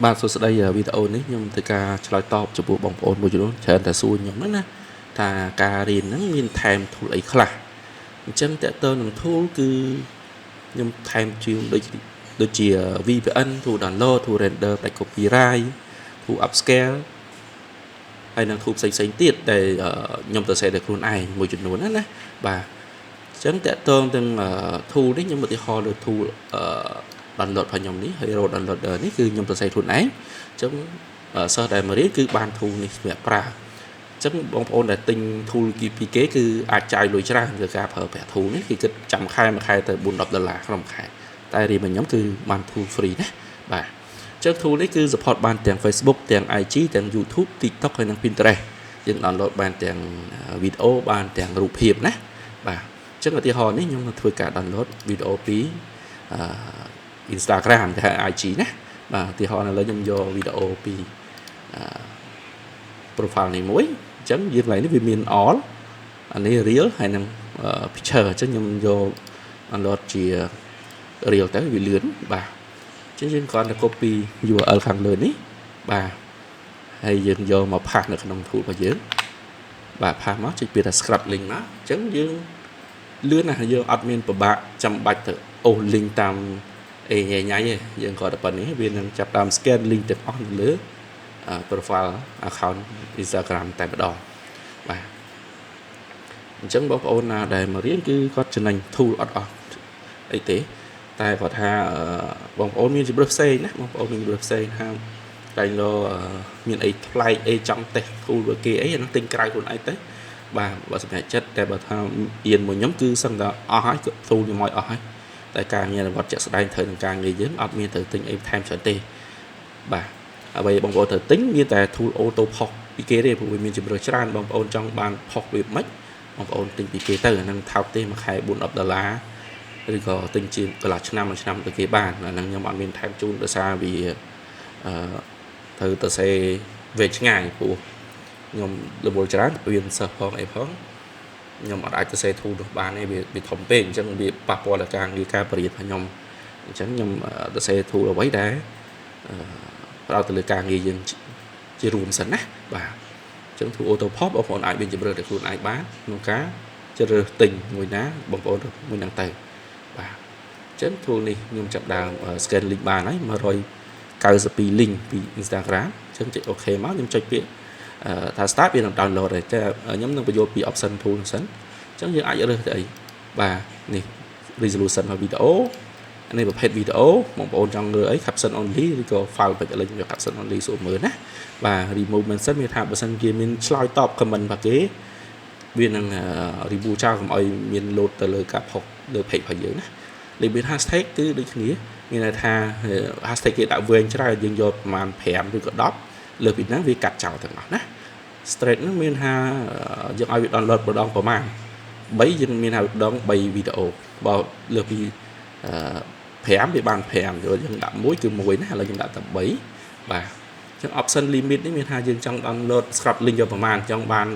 បាទសួស្តីវីដេអូនេះខ្ញុំធ្វើការឆ្លើយតបចំពោះបងប្អូនមួយចំនួនច្រើនតែសួរខ្ញុំហ្នឹងណាថាការរៀនហ្នឹងមានថែម tool អីខ្លះអញ្ចឹងតើតើនឹង tool គឺខ្ញុំថែមជាងដូចជា VPN tool download tool render back copyright tool upscale ហើយនឹង tool ផ្សេងៗទៀតដែលខ្ញុំទៅសេតែខ្លួនឯងមួយចំនួនណាបាទអញ្ចឹងតើតើទាំង tool នេះខ្ញុំឧទាហរណ៍លើ tool download របស់ខ្ញុំនេះ Hero Downloader នេះគឺខ្ញុំសរសេរខ្លួនឯងអញ្ចឹងសិស្សដែលមករៀនគឺបាន tool នេះសម្រាប់ប្រើអញ្ចឹងបងប្អូនដែលទិញ tool ពីគេគឺអាចចាយលុយច្រើនលើការប្រើប្រាស់ tool នេះគឺគិតចាំខែមួយខែទៅ$4-10ក្នុងខែតែរៀនរបស់ខ្ញុំគឺបាន tool free ណាបាទអញ្ចឹង tool នេះគឺ support បានទាំង Facebook ទាំង IG ទាំង YouTube TikTok ហើយនិង Pinterest យើង download បានទាំងវីដេអូបានទាំងរូបភាពណាបាទអញ្ចឹងឧទាហរណ៍នេះខ្ញុំនឹងធ្វើការ download វីដេអូពីInstagram គេហៅ IG ណាបាទឧទាហរណ៍ឥឡូវខ្ញុំយកវីដេអូពីprofile នេះមួយអញ្ចឹងយើងកន្លែងនេះវាមាន all អានេះ real ហើយនឹង picture អញ្ចឹងខ្ញុំយក download ជា real ទៅវាលឿនបាទអញ្ចឹងយើងគ្រាន់តែ copy URL ខាងលើនេះបាទហើយយើងយកមកផាសនៅក្នុង tool របស់យើងបាទផាសមកចុចពីថា scrap link មកអញ្ចឹងយើងលឿនណាស់យើងអត់មានពិបាកចាំបាច់ទៅអូស link តាមញ៉ៃទេយើងគាត់តែប៉ុណ្្នេះវានឹងចាប់តាម scan link ទាំងអស់នៅលើ profile account Instagram តែម្ដងបាទអញ្ចឹងបងប្អូនណាដែលមករៀនគឺគាត់ចំណេញ tool អត់អស់អីទេតែគាត់ថាបងប្អូនមានជំរឿនផ្សេងណាបងប្អូនមានជំរឿនផ្សេងថាតែមានអីប្លែកអីចង់តេស្ត tool របស់គេអីអានោះទិញក្រៅខ្លួនឯងទៅបាទបើសម្រាប់ចិត្តតែបើថាអៀនមួយខ្ញុំគឺសឹងតែអស់ហើយ tool ខ្ញុំឲ្យអស់ហើយតែការងាររបស់ជាក់ស្ដែងត្រូវនឹងការងារយើងអត់មានទៅទិញអីថែមច្រើនទេបាទអ្វីបងប្អូនត្រូវទិញមានតែ tool auto ផុសពីគេទេព្រោះវាមានជំរឿនច្រើនបងប្អូនចង់បានផុសវាមិនបងប្អូនទិញពីគេទៅអានឹងថោកទេមួយខែ$4-10ឬក៏ទិញជាកន្លះឆ្នាំមួយឆ្នាំទៅគេបានអានឹងខ្ញុំអត់មានថែមជូនដោយសារវាត្រូវទៅសេវែងឆ្ងាយព្រោះខ្ញុំរវល់ច្រើនវាសិស្សផងអីផងខ្ញុំអត់អាចទៅសេធូនោះបានទេវាធំពេកអញ្ចឹងវាប៉ះពាល់ដល់ការងារការបរិយារបស់ខ្ញុំអញ្ចឹងខ្ញុំទៅសេធូអ្វីដែរផ្ដោតទៅលើការងារយើងជារួមសិនណាបាទអញ្ចឹងធូ auto pop បងប្អូនអាចមានជំរឿនទៅខ្លួនឯងបានក្នុងការជ្រើសរើសទិញមួយណាបងប្អូនមួយហ្នឹងទៅបាទអញ្ចឹងធូនេះខ្ញុំចាប់ដើម scan link បានហើយ192 link ពី Instagram អញ្ចឹងចុច OK មកខ្ញុំចុចពាក្យថា start វានឹង download ហើយតែខ្ញុំនឹងបញ្ចូលពី option tool សិនអញ្ចឹងយើងអាចរើសទៅអីបាទនេះ resolution របស់វីដេអូនេះប្រភេទវីដេអូបងប្អូនចង់លើអី caption only ឬក៏ file បាច់ឥឡូវខ្ញុំយក caption only សួរមើលណាបាទ remove mention មានថាបើសិនគេមានឆ្លើយតប comment របស់គេវានឹង remove ចោលកុំឲ្យមាន load ទៅលើការផុសលើ page របស់យើងណាលេខមាន hashtag គឺដូចគ្នាមានន័យថា hashtag គេដាក់វែងច្រើនយើងយកប្រហែល5ឬក៏10លើពីហ្នឹងវាកាត់ចោលទាំងអស់ណា straight ហ្នឹងមានថាយើងឲ្យវា download ម្ដងប្រហែល3យើងមានថាម្ដង3វីដេអូបើលើពី5វាបាន5យកយើងដាក់1គឺ1ណាឥឡូវខ្ញុំដាក់តែ3បាទអញ្ចឹង option limit នេះមានថាយើងចង់ download scrap link យកប្រហែលចង់បាន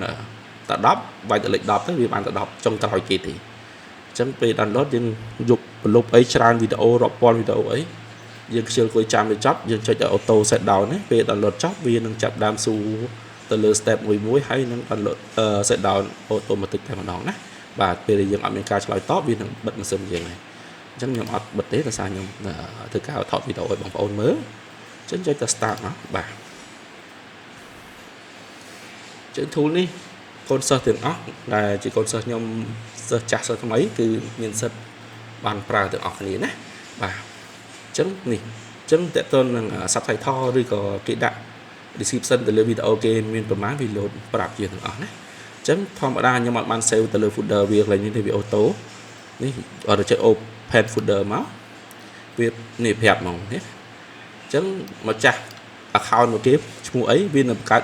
តែ10វាយទៅលេខ10ទៅវាបានតែ10ចុងក្រោយគេទេអញ្ចឹងពេល download យើងយកប្រឡប់អីច្រើនវីដេអូរាប់ពាន់វីដេអូអីយើងខ្ជិលគួយចាំវាចប់យើងចុចឲ្យ auto set down ណាពេល download ចប់វានឹងចាប់ដើមស៊ូទៅលើ step មួយហើយនឹង download set down automatic តែម្ដងណាបាទពេលយើងអត់មានការឆ្លើយតបវានឹងបិទម៉ាស៊ីនយើងហើយអញ្ចឹងខ្ញុំអត់បិទទេដោយសារខ្ញុំធ្វើការថតវីដេអូឲ្យបងប្អូនមើលអញ្ចឹងចុចតែ start មកបាទអញ្ចឹង tool នេះកូនសិស្សទាំងអស់ដែលជាកូនសិស្សខ្ញុំសិស្សចាស់សិស្សថ្មីគឺមានសិទ្ធិបានប្រើទាំងអស់គ្នាណាបាទអញ្ចឹងនេះអញ្ចឹងតើតើនឹង subtitle ឬក៏គេដាក់ description ទៅលើវីដេអូគេមានប្រមាណវា load ប្រាប់យើងទាំងអស់ណាអញ្ចឹងធម្មតាខ្ញុំអត់បាន save ទៅលើ folder វាកន្លែងនេះវា auto នេះអត់ទៅចុច open folder មកវានេះប្រាប់ហ្មងនេះអញ្ចឹងមកចាស់ account របស់គេឈ្មោះអីវានឹងបង្កើត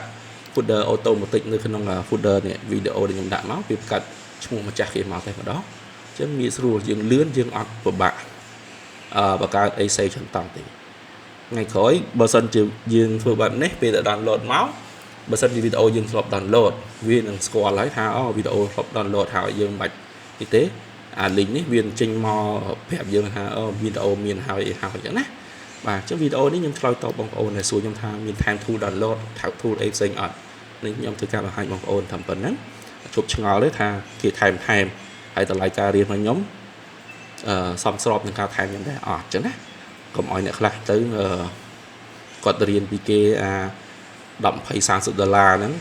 folder automatic នៅក្នុង folder នេះវីដេអូដែលខ្ញុំដាក់មកវាបង្កើតឈ្មោះម្ចាស់គេមកតែម្ដងអញ្ចឹងងាយស្រួលយើងលឿនយើងអត់ពិបាកបង្កើតអី save ចំតង់ទេថ្ងៃក្រោយបើសិនជាយើងធ្វើបែបនេះពេលដែល download មកបើសិនជាវីដេអូយើងធ្លាប់ download វានឹងស្គាល់ហើយថាវីដេអូធ្លាប់ download ហើយយើងមិនបាច់នេះទេអា link នេះវាចេញមកប្រាប់យើងថាវីដេអូមានហើយអញ្ចឹងណា បាទចឹងវីដេអូនេះខ្ញុំឆ្លើយតបបងប្អូនដែលសួរខ្ញុំថាមាន time to download tool អីផ្សេងអត់នេះខ្ញុំធ្វើការបង្ហាញបងប្អូនតាមប៉ុណ្ណឹងជប់ឆ្ងល់ទេថាគេថែមហើយតម្លៃការរៀនរបស់ខ្ញុំសមស្របនឹងការថែមខ្ញុំដែរអត់ចឹងណាកុំឲ្យអ្នកខ្លះទៅគាត់រៀនពីគេ10 20 30ដុល្លារហ្នឹង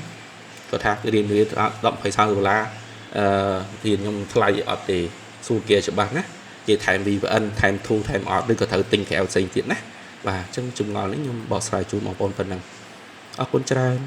គាត់ថារៀន10 20 30ដុល្លាររៀនខ្ញុំថ្លៃអត់ទេសួរគេច្បាស់ណាគេថែម VPN ថែម tool ថែមអត់ឬក៏ត្រូវទិញក្រៅផ្សេងទៀតណាបាទអញ្ចឹងចម្ងល់នេះខ្ញុំបកស្រាយជូនបងប្អូនប៉ុណ្ណឹងអរគុណច្រើន